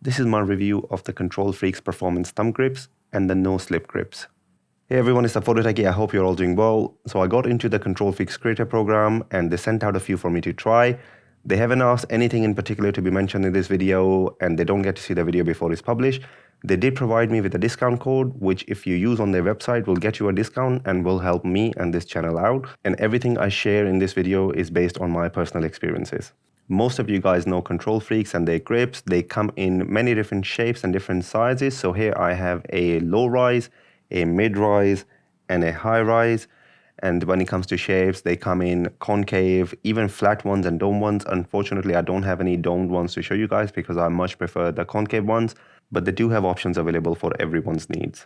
This is my review of the Kontrolfreeks Performance Thumb Grips and the No Slip Grips. Hey everyone, it's the Phototechie. I hope you're all doing well. So I got into the Kontrolfreeks Creator Program and they sent out a few for me to try. They haven't asked anything in particular to be mentioned in this video and they don't get to see the video before it's published. They did provide me with a discount code, which if you use on their website will get you a discount and will help me and this channel out. And everything I share in this video is based on my personal experiences. Most of you guys know Kontrolfreeks and their grips. They come in many different shapes and different sizes. So here I have a low rise, a mid rise, and a high rise. And when it comes to shapes, they come in concave, even flat ones and dome ones. Unfortunately, I don't have any domed ones to show you guys because I much prefer the concave ones, but they do have options available for everyone's needs.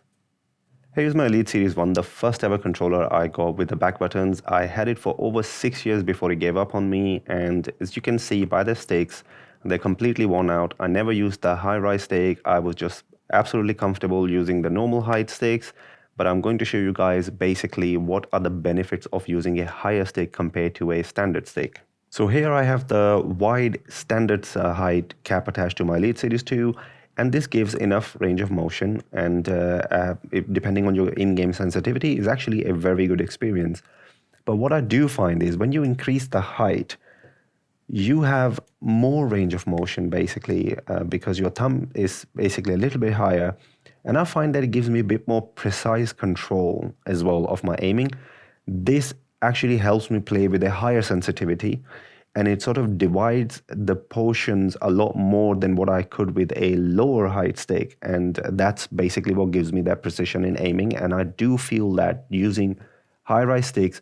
Here's my Elite Series 1, the first ever controller I got with the back buttons. I had it for over 6 years before it gave up on me, and as you can see by the sticks, they're completely worn out. I never used the high-rise stick. I was just absolutely comfortable using the normal height sticks, but I'm going to show you guys basically what are the benefits of using a higher stick compared to a standard stick. So here I have the wide standard height cap attached to my Elite Series 2. And this gives enough range of motion and depending on your in-game sensitivity is actually a very good experience. But what I do find is when you increase the height, you have more range of motion basically because your thumb is basically a little bit higher. And I find that it gives me a bit more precise control as well of my aiming. This actually helps me play with a higher sensitivity. And it sort of divides the portions a lot more than what I could with a lower height stick. And that's basically what gives me that precision in aiming. And I do feel that using high-rise sticks,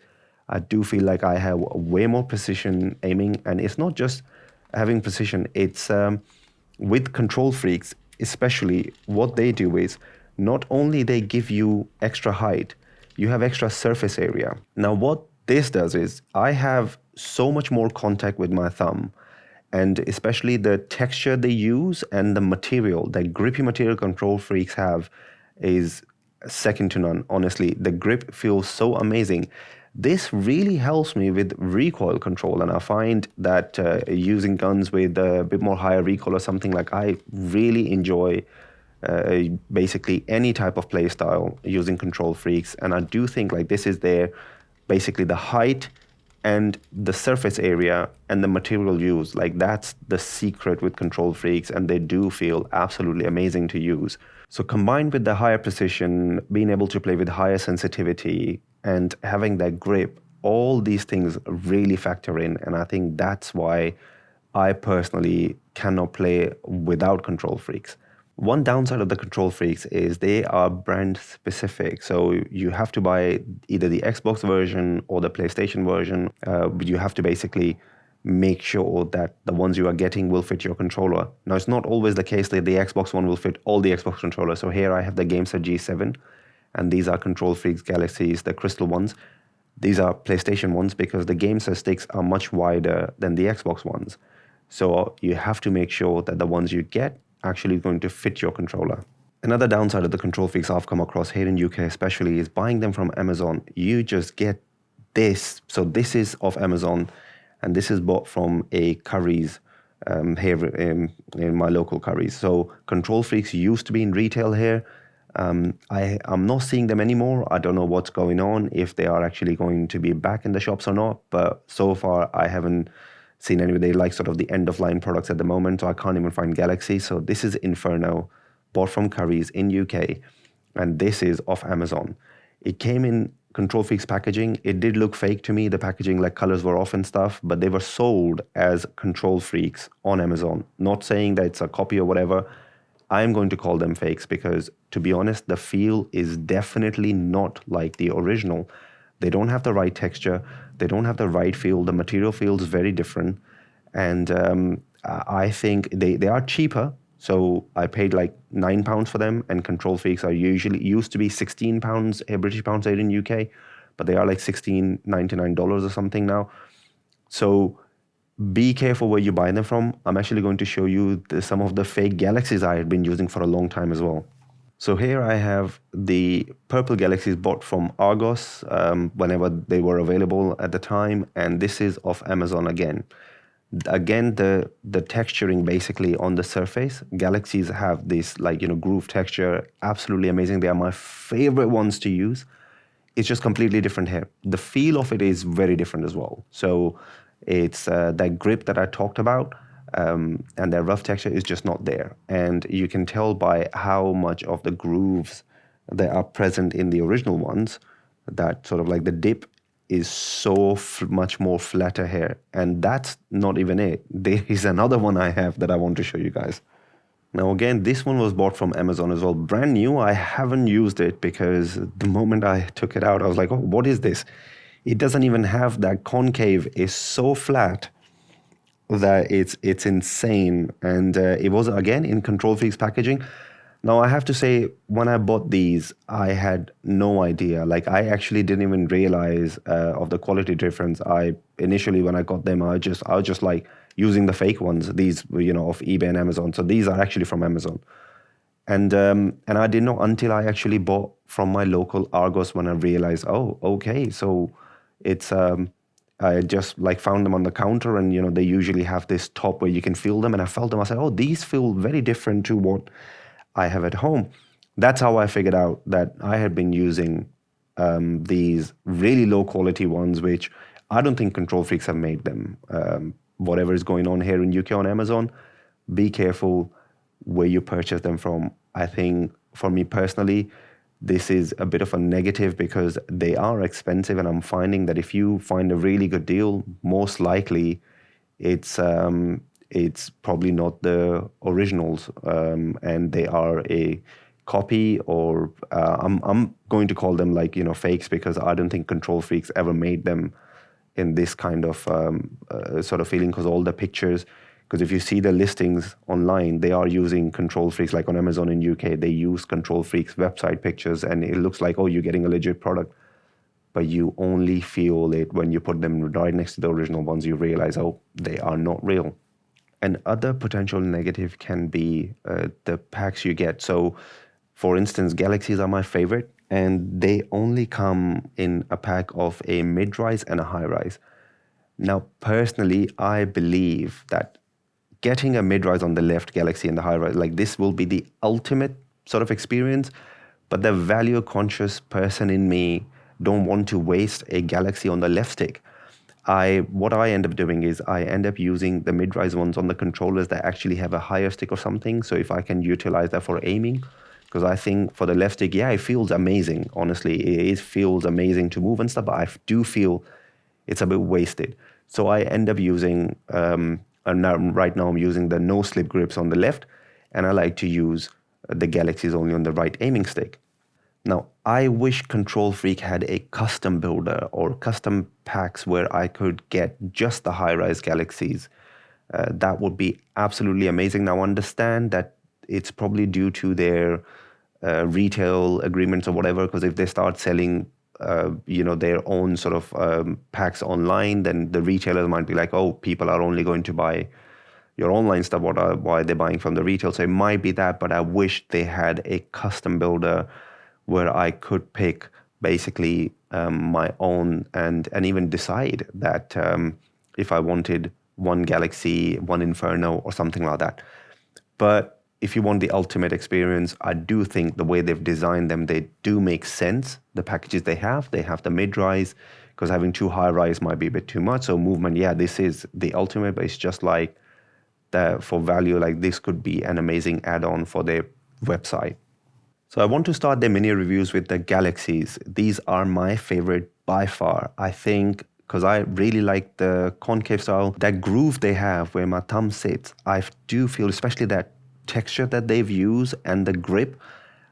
I do feel like I have way more precision aiming. And it's not just having precision, it's with Kontrolfreeks, especially what they do is not only they give you extra height, you have extra surface area. Now what this does is I have so much more contact with my thumb, and especially the texture they use and the material, the grippy material Kontrolfreeks have is second to none. Honestly, the grip feels so amazing. This really helps me with recoil control, and I find that using guns with a bit more higher recoil or something, like I really enjoy basically any type of play style using Kontrolfreeks. And I do think like this is their basically the height and the surface area and the material used, like that's the secret with Kontrolfreeks, and they do feel absolutely amazing to use. So combined with the higher precision, being able to play with higher sensitivity and having that grip, all these things really factor in, and I think that's why I personally cannot play without Kontrolfreeks. One downside of the Kontrolfreeks is they are brand specific. So you have to buy either the Xbox version or the PlayStation version. You have to basically make sure that the ones you are getting will fit your controller. Now, it's not always the case that the Xbox one will fit all the Xbox controllers. So here I have the GameSet G7, and these are Kontrolfreeks Galaxies, the crystal ones. These are PlayStation ones because the GameSet sticks are much wider than the Xbox ones. So you have to make sure that the ones you get actually going to fit your controller. Another downside of the Kontrolfreeks I've come across here in UK especially is buying them from Amazon. You just get this. So this is of Amazon, and this is bought from a Currys here in my local Currys. So Kontrolfreeks used to be in retail here. I'm not seeing them anymore. I don't know what's going on, if they are actually going to be back in the shops or not, but so far I haven't seen any. They like sort of the end-of-line products at the moment, so I can't even find Galaxy. So this is Inferno, bought from Currys in UK, and this is off Amazon. It came in Kontrolfreeks packaging. It did look fake to me. The packaging, like colors were off and stuff, but they were sold as Kontrolfreeks on Amazon. Not saying that it's a copy or whatever. I'm going to call them fakes because, to be honest, the feel is definitely not like the original. They don't have the right texture. They don't have the right feel. The material feels very different. And I think they are cheaper. So I paid like £9 for them, and Kontrolfreeks are used to be £16 British pounds here in UK, but they are like $16.99 or something now. So be careful where you buy them from. I'm actually going to show you some of the fake Galaxies I had been using for a long time as well. So here I have the purple Galaxies bought from Argos whenever they were available at the time, and this is off Amazon again. Again, the texturing basically on the surface, Galaxies have this like, groove texture, absolutely amazing. They are my favorite ones to use. It's just completely different here. The feel of it is very different as well. So it's that grip that I talked about, and that rough texture is just not there. And you can tell by how much of the grooves that are present in the original ones, that sort of like the dip is so much more flatter here. And that's not even it. There is another one I have that I want to show you guys. Now again, this one was bought from Amazon as well. Brand new. I haven't used it because the moment I took it out, I was like, oh, what is this? It doesn't even have that concave. It's so flat that it's insane. And it was, again, in Kontrolfreeks packaging. Now, I have to say, when I bought these, I had no idea. Like, I actually didn't even realize of the quality difference. Initially, when I got them, I was just like using the fake ones, these, of eBay and Amazon. So these are actually from Amazon. And I didn't know until I actually bought from my local Argos when I realized, oh, okay, so it's I just like found them on the counter, and they usually have this top where you can feel them, and I felt them. I said, oh, these feel very different to what I have at home. That's how I figured out that I had been using these really low quality ones, which I don't think Kontrolfreeks have made them. Whatever is going on here in UK on Amazon, be careful where you purchase them from. I think for me personally, this is a bit of a negative because they are expensive, and I'm finding that if you find a really good deal, most likely it's probably not the originals, and they are a copy, or I'm going to call them like fakes, because I don't think Kontrolfreeks ever made them in this kind of sort of feeling, because all the pictures. Because if you see the listings online, they are using Kontrolfreeks, like on Amazon in UK, they use Kontrolfreeks website pictures, and it looks like, oh, you're getting a legit product. But you only feel it when you put them right next to the original ones. You realize, oh, they are not real. And other potential negative can be the packs you get. So, for instance, Galaxies are my favorite, and they only come in a pack of a mid-rise and a high-rise. Now, personally, I believe that getting a mid-rise on the left Galaxy and the high-rise, like this will be the ultimate sort of experience, but the value-conscious person in me don't want to waste a Galaxy on the left stick. What I end up doing is I end up using the mid-rise ones on the controllers that actually have a higher stick or something, so if I can utilize that for aiming, because I think for the left stick, yeah, it feels amazing. Honestly, it feels amazing to move and stuff, but I do feel it's a bit wasted. So I end up using, right now I'm using the no slip grips on the left, and I like to use the Galaxies only on the right aiming stick. Now, I wish Kontrolfreek had a custom builder or custom packs where I could get just the high-rise Galaxies. That would be absolutely amazing. Now, understand that it's probably due to their retail agreements or whatever, because if they start selling their own sort of packs online, then the retailers might be like, oh, people are only going to buy your online stuff. Why are they buying from the retail? So it might be that, but I wish they had a custom builder where I could pick basically my own and even decide that if I wanted one Galaxy, one Inferno, or something like that. But if you want the ultimate experience, I do think the way they've designed them, they do make sense. The packages they have the mid-rise, because having two high-rise might be a bit too much. So movement, yeah, this is the ultimate, but it's just like that for value, like this could be an amazing add-on for their website. So I want to start the mini reviews with the Galaxies. These are my favorite by far. I think because I really like the concave style, that groove they have where my thumb sits. I do feel, especially that texture that they've used and the grip,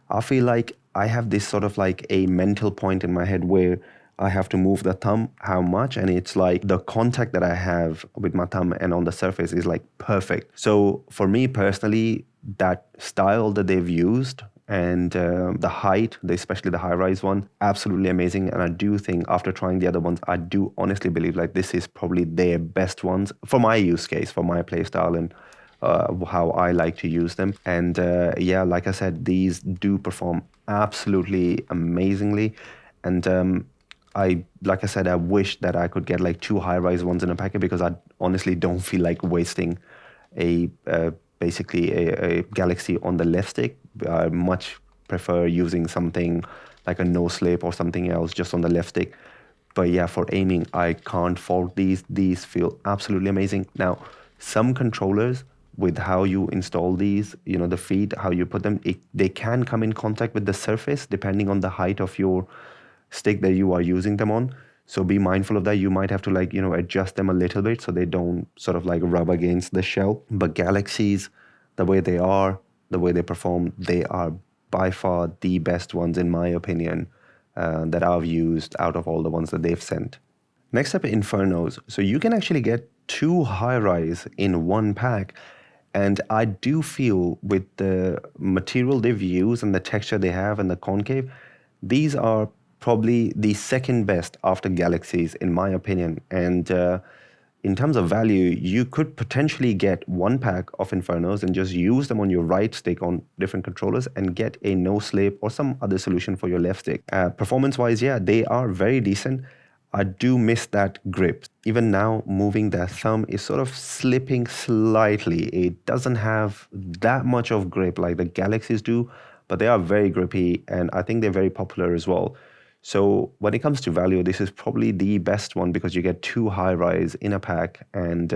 I feel like I have this sort of like a mental point in my head where I have to move the thumb how much, and it's like the contact that I have with my thumb and on the surface is like perfect. So for me personally, that style that they've used and the height, especially the high-rise one, absolutely amazing. And I do think after trying the other ones, I do honestly believe like this is probably their best ones for my use case, for my play style and how I like to use them. And yeah, like I said, these do perform absolutely amazingly. And like I said, I wish that I could get like two high-rise ones in a packet, because honestly don't feel like wasting a basically a Galaxy on the left stick. I much prefer using something like a no slip or something else just on the left stick. But yeah, for aiming, I can't fault these. These feel absolutely amazing. Now, some controllers, with how you install these, you know, the feet, how you put them, they can come in contact with the surface depending on the height of your stick that you are using them on. So be mindful of that. You might have to like, you know, adjust them a little bit so they don't sort of like rub against the shell. But Galaxies, the way they are, the way they perform, they are by far the best ones in my opinion that I've used out of all the ones that they've sent. Next up, Infernos. So you can actually get 2 high-rise in one pack. And I do feel with the material they've used and the texture they have and the concave, these are probably the second best after Galaxies, in my opinion. And in terms of value, you could potentially get 1 pack of Infernos and just use them on your right stick on different controllers and get a no slip or some other solution for your left stick. Performance-wise, yeah, they are very decent. I do miss that grip. Even now, moving that thumb is sort of slipping slightly. It doesn't have that much of grip like the Galaxies do, but they are very grippy, and I think they're very popular as well. So when it comes to value, this is probably the best one because you get 2 high-rise in a pack, and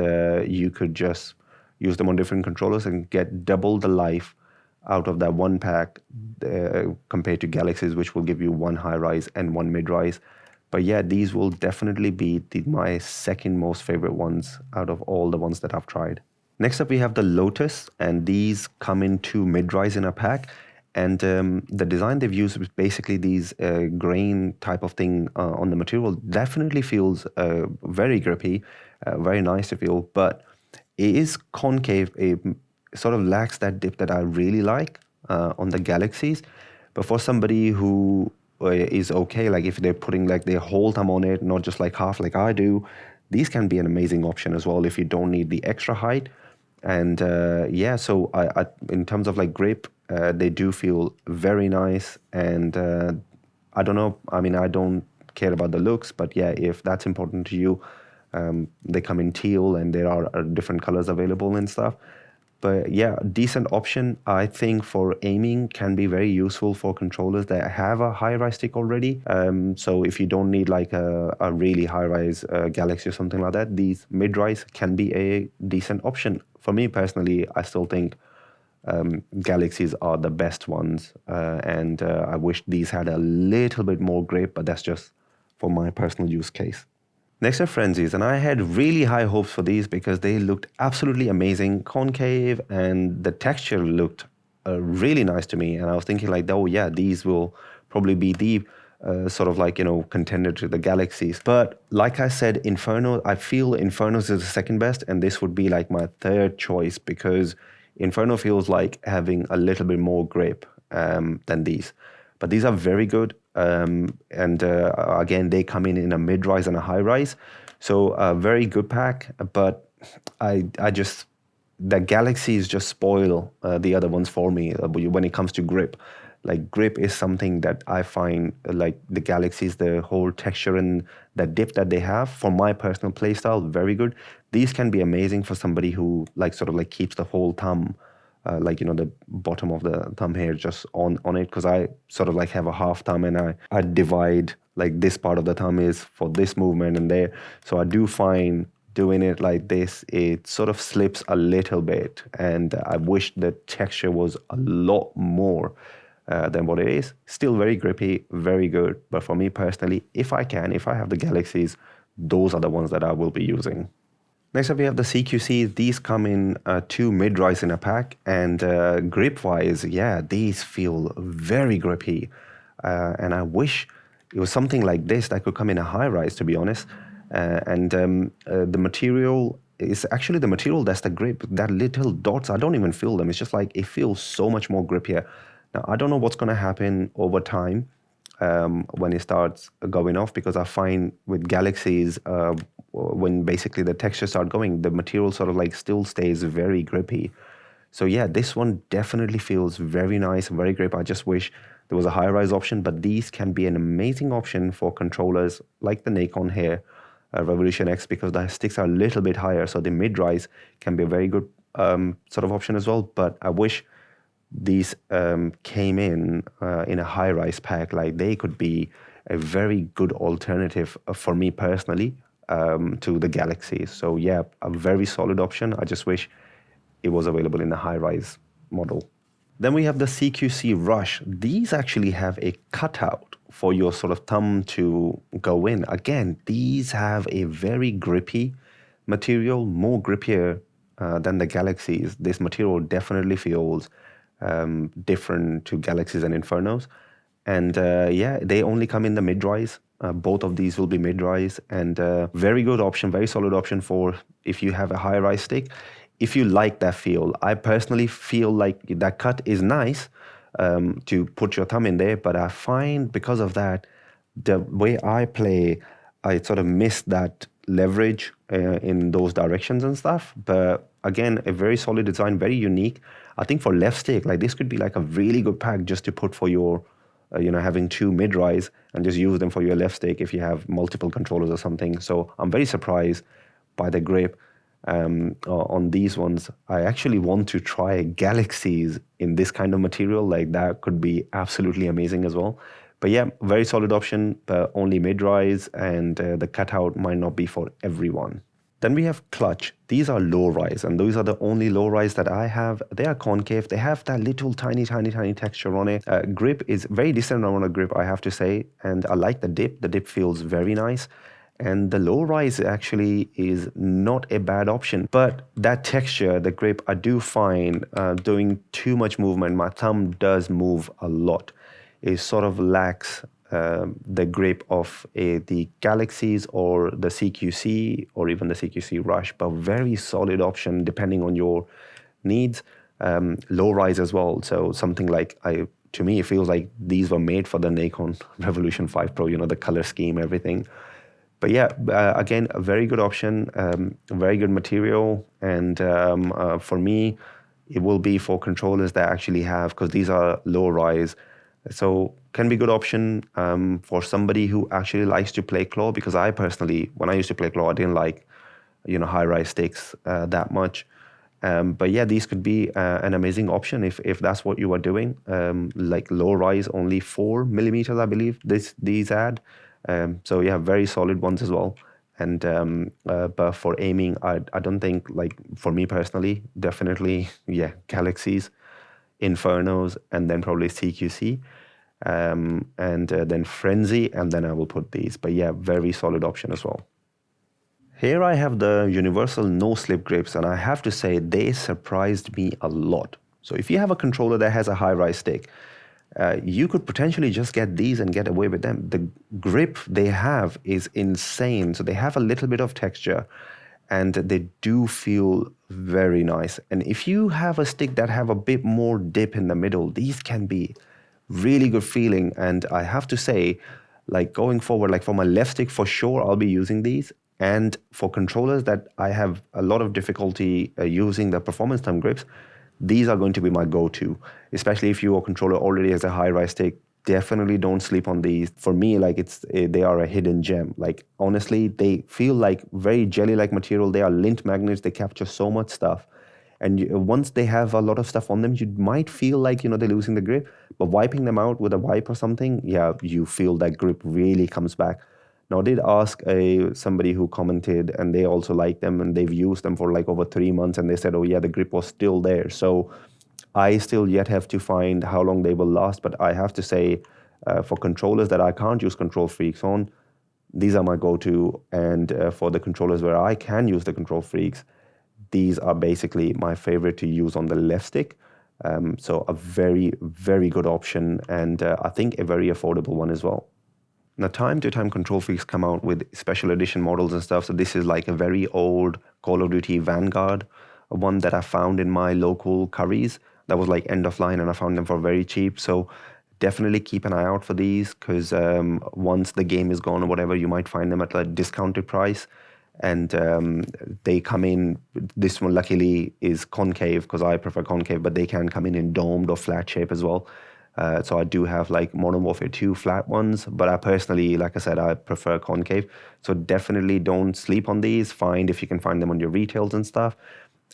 you could just use them on different controllers and get double the life out of that 1 pack compared to Galaxies, which will give you 1 high-rise and 1 mid-rise. But yeah, these will definitely be my second most favorite ones out of all the ones that I've tried. Next up, we have the Lotus, and these come in 2 mid-rise in a pack. And the design they've used is basically these grain type of thing on the material. Definitely feels very grippy, very nice to feel, but it is concave. It sort of lacks that dip that I really like on the Galaxies. But for somebody who is okay, like if they're putting like their whole thumb on it, not just like half like I do, these can be an amazing option as well if you don't need the extra height. And yeah, so I in terms of like grip, they do feel very nice. And I don't know, I mean, I don't care about the looks, but yeah, if that's important to you, they come in teal and there are different colors available and stuff. But yeah, decent option. I think for aiming can be very useful for controllers that have a high-rise stick already. So if you don't need like a really high-rise Galaxy or something like that, these mid-rise can be a decent option. For me personally, I still think Galaxies are the best ones. And I wish these had a little bit more grip, but that's just for my personal use case. Next are Frenzies, and I had really high hopes for these because they looked absolutely amazing, concave, and the texture looked really nice to me. And I was thinking like, oh yeah, these will probably be the sort of like, you know, contender to the Galaxies. But like I said, Inferno, I feel Inferno's is the second best, and this would be like my third choice because Inferno feels like having a little bit more grip than these. But these are very good. And again, they come in a mid-rise and a high-rise. So a very good pack, but I just, the Galaxies just spoil the other ones for me when it comes to grip. Like grip is something that I find like the Galaxies, the whole texture and the dip that they have for my personal playstyle, very good. These can be amazing for somebody who like sort of like keeps the whole thumb like, you know, the bottom of the thumb here just on it, because I sort of like have a half thumb and I divide like this part of the thumb is for this movement and there. So I do find doing it like this, it sort of slips a little bit, and I wish the texture was a lot more than what it is. Still very grippy, very good. But for me personally, if I have the Galaxies, those are the ones that I will be using. Next up, we have the CQC. These come in 2 mid-rise in a pack, and grip-wise, yeah, these feel very grippy. And I wish it was something like this that could come in a high-rise, to be honest. The material is actually the material that's the grip. That little dots, I don't even feel them. It's just like it feels so much more grippier. Now, I don't know what's going to happen over time when it starts going off, because I find with Galaxies, when basically the textures start going, the material sort of like still stays very grippy. So yeah, this one definitely feels very nice, very grip. I just wish there was a high-rise option, but these can be an amazing option for controllers like the Nikon here Revolution X because the sticks are a little bit higher, so the mid-rise can be a very good sort of option as well. But I wish these came in a high-rise pack. Like, they could be a very good alternative for me personally to the Galaxies. So yeah, a very solid option. I just wish it was available in a high-rise model. Then we have the CQC Rush. These actually have a cutout for your sort of thumb to go in. Again, these have a very grippy material, more grippier than the Galaxies. This material definitely feels different to Galaxies and Infernos. And yeah, they only come in the mid-rise. Both of these will be mid-rise, and very good option, very solid option for if you have a high-rise stick. If you like that feel, I personally feel like that cut is nice to put your thumb in there, but I find because of that, the way I play, I sort of miss that leverage in those directions and stuff. But again, a very solid design, very unique. I think for left stick, like this could be like a really good pack just to put for your, having two mid-rise and just use them for your left stick if you have multiple controllers or something. So I'm very surprised by the grip on these ones. I actually want to try Galaxies in this kind of material. Like, that could be absolutely amazing as well. But yeah, very solid option, but only mid-rise, and the cutout might not be for everyone. Then we have Clutch. These are low-rise, and those are the only low-rise that I have. They are concave. They have that little tiny texture on it. Grip is very decent amount of grip, I have to say, and I like the dip. The dip feels very nice. And the low rise actually is not a bad option. But that texture, the grip, I do find doing too much movement, my thumb does move a lot. It sort of lacks the grip of the Galaxies or the CQC or even the CQC Rush, but very solid option depending on your needs. Low rise as well. So something like, to me, it feels like these were made for the Nikon Revolution 5 Pro, the color scheme, everything. But yeah, again, a very good option, very good material. And for me, it will be for controllers that actually have, because these are low rise. So can be good option for somebody who actually likes to play claw, because I personally, when I used to play claw, I didn't like, high rise sticks that much. But yeah, these could be an amazing option if that's what you are doing. Like low rise, only 4 millimeters, I believe these add. So yeah, very solid ones as well. And but for aiming, I don't think, like, for me personally, definitely, yeah, Galaxies, Infernos, and then probably CQC, and then Frenzy, and then I will put these. But yeah, very solid option as well. Here I have the universal no-slip grips, and I have to say they surprised me a lot. So if you have a controller that has a high-rise stick, you could potentially just get these and get away with them. The grip they have is insane. So they have a little bit of texture, and they do feel very nice. And if you have a stick that have a bit more dip in the middle, these can be really good feeling. And I have to say, like, going forward, like for my left stick, for sure, I'll be using these. And for controllers that I have a lot of difficulty using the performance thumb grips, these are going to be my go-to, especially if your controller already has a high-rise stick. Definitely don't sleep on these. For me, like, they are a hidden gem. Like, honestly, they feel like very jelly-like material. They are lint magnets. They capture so much stuff. And once they have a lot of stuff on them, you might feel like, they're losing the grip. But wiping them out with a wipe or something, yeah, you feel that grip really comes back. Now, I did ask somebody who commented, and they also like them, and they've used them for like over 3 months, and they said, oh yeah, the grip was still there. So I still yet have to find how long they will last, but I have to say, for controllers that I can't use Kontrolfreeks on, these are my go-to. And for the controllers where I can use the Kontrolfreeks, these are basically my favorite to use on the left stick. So a very, very good option, and I think a very affordable one as well. Now, time to time, Kontrolfreeks come out with special edition models and stuff. So this is like a very old Call of Duty Vanguard, one that I found in my local Currys. That was like end of line, and I found them for very cheap. So definitely keep an eye out for these, because once the game is gone or whatever, you might find them at a discounted price. And they come in, this one luckily is concave, because I prefer concave, but they can come in domed or flat shape as well. So I do have like Modern Warfare 2 flat ones, but I personally, like I said, I prefer concave. So definitely don't sleep on these. Find if you can find them on your retails and stuff.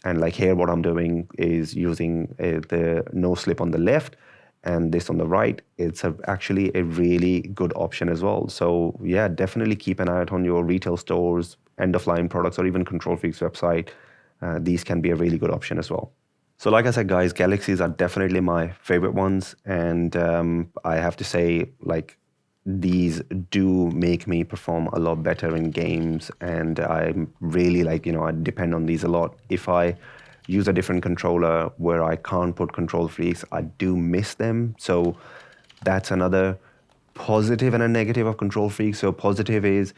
And like here, what I'm doing is using the no slip on the left and this on the right. It's actually a really good option as well. So yeah, definitely keep an eye out on your retail stores, end-of-line products, or even Kontrolfreeks website. These can be a really good option as well. So like I said, guys, Galaxies are definitely my favorite ones. And I have to say, like, these do make me perform a lot better in games. And I'm really like, I depend on these a lot. If I use a different controller where I can't put Kontrolfreeks, I do miss them. So that's another positive and a negative of Kontrolfreeks. So positive is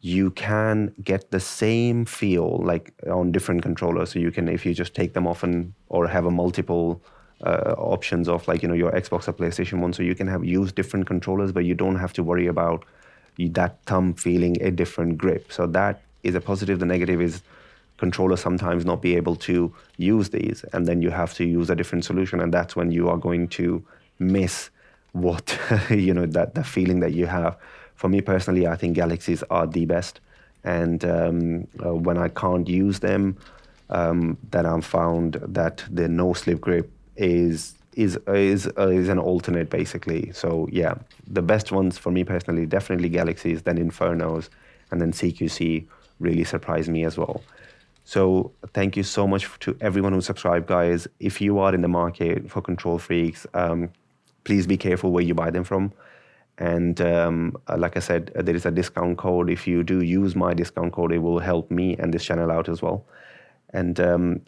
you can get the same feel like on different controllers. So you can, if you just take them off or have a multiple options of like, your Xbox or PlayStation 1, so you can use different controllers, but you don't have to worry about that thumb feeling a different grip. So that is a positive. The negative is controllers sometimes not be able to use these, and then you have to use a different solution, and that's when you are going to miss what that the feeling that you have. For me personally, I think Galaxies are the best, and when I can't use them, then I've found that the no slip grip is an alternate basically. So yeah, the best ones for me personally, definitely Galaxies, then Infernos, and then CQC really surprised me as well. So thank you so much to everyone who subscribed, guys. If you are in the market for Kontrolfreeks, please be careful where you buy them from. And like I said, there is a discount code. If you do use my discount code, it will help me and this channel out as well. And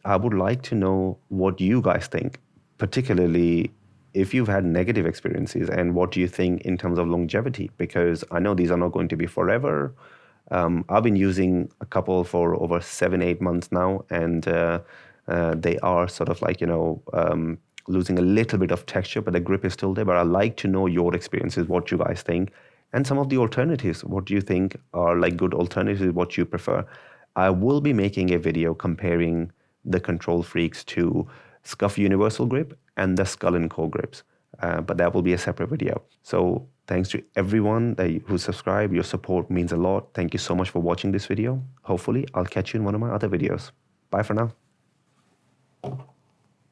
I would like to know what you guys think, particularly if you've had negative experiences, and what do you think in terms of longevity? Because I know these are not going to be forever. I've been using a couple for over 7-8 months now, and they are sort of like, losing a little bit of texture, but the grip is still there. But I'd like to know your experiences, what you guys think, and some of the alternatives. What do you think are like good alternatives, what you prefer? I will be making a video comparing the Kontrolfreeks to Scuff Universal Grip and the Skull and Core grips, but that will be a separate video. So thanks to everyone who subscribed. Your support means a lot. Thank you so much for watching this video. Hopefully, I'll catch you in one of my other videos. Bye for now.